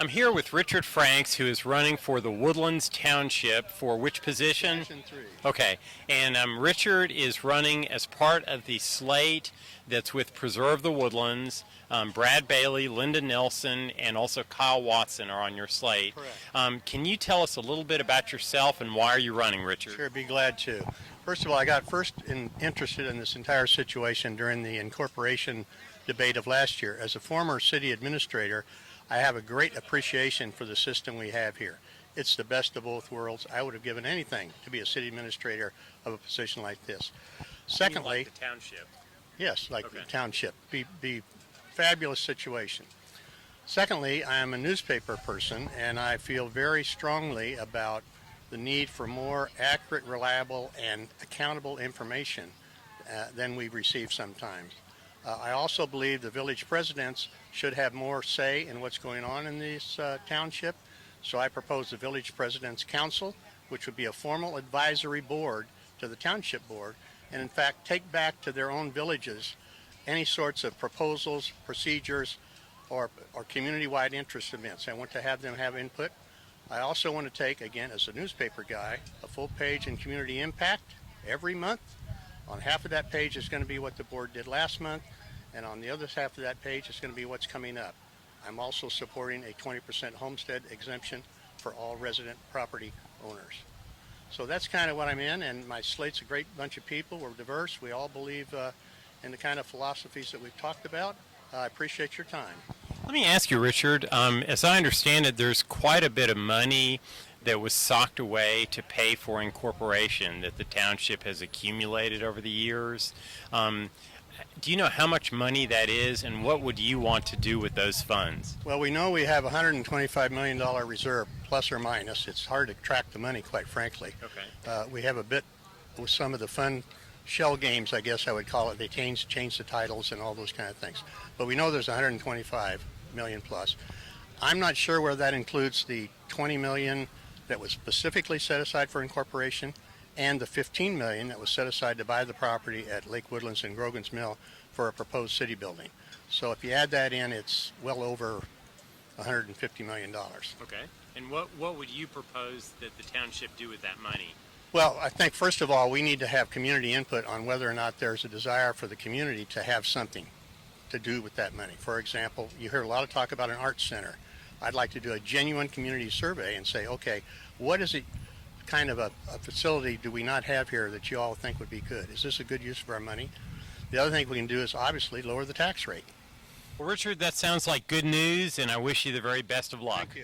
I'm here with Richard Franks, who is running for the Woodlands Township for which position? Position 3. Okay, and Richard is running as part of the slate that's with Preserve the Woodlands. Brad Bailey, Linda Nelson, and also Kyle Watson are on your slate. Correct. Can you tell us a little bit about yourself and why are you running, Richard? Sure, be glad to. First of all, I got interested in this entire situation during the incorporation debate of last year. As a former city administrator, I have a great appreciation for the system we have here. It's the best of both worlds. I would have given anything to be a city administrator of a position like this. Secondly, like the township. yes, like Okay. the township. Be fabulous situation. Secondly, I am a newspaper person, and I feel very strongly about the need for more accurate, reliable, and accountable information than we receive sometimes. I also believe the village presidents should have more say in what's going on in this township. So I propose the Village President's Council, which would be a formal advisory board to the Township Board, and in fact take back to their own villages any sorts of proposals, procedures, or community-wide interest events. I want to have them have input. I also want to take, again, as a newspaper guy, a full page in community impact every month. On half of that page is going to be what the board did last month, and on the other half of that page is going to be what's coming up. I'm also supporting a 20% homestead exemption for all resident property owners. So that's kind of what I'm in, and my slate's a great bunch of people. We're diverse. We all believe in the kind of philosophies that we've talked about. I appreciate your time. Let me ask you, Richard, as I understand it, there's quite a bit of money that was socked away to pay for incorporation that the township has accumulated over the years. Do you know how much money that is, and what would you want to do with those funds? Well, we know we have a $125 million reserve, plus or minus. It's hard to track the money, quite frankly. Okay. We have a bit with some of the fun shell games, I guess I would call it. They change the titles and all those kind of things. But we know there's 125 million plus. I'm not sure where that includes the 20 million that was specifically set aside for incorporation and the 15 million that was set aside to buy the property at Lake Woodlands and Grogan's Mill for a proposed city building. So if you add that in, it's well over $150 million. Okay. And what would you propose that the township do with that money? Well, I think first of all, we need to have community input on whether or not there's a desire for the community to have something to do with that money. For example, you hear a lot of talk about an arts center. I'd like to do a genuine community survey and say, okay, what is it kind of a facility do we not have here that you all think would be good? Is this a good use of our money? The other thing we can do is obviously lower the tax rate. Well, Richard, that sounds like good news, and I wish you the very best of luck. Thank you.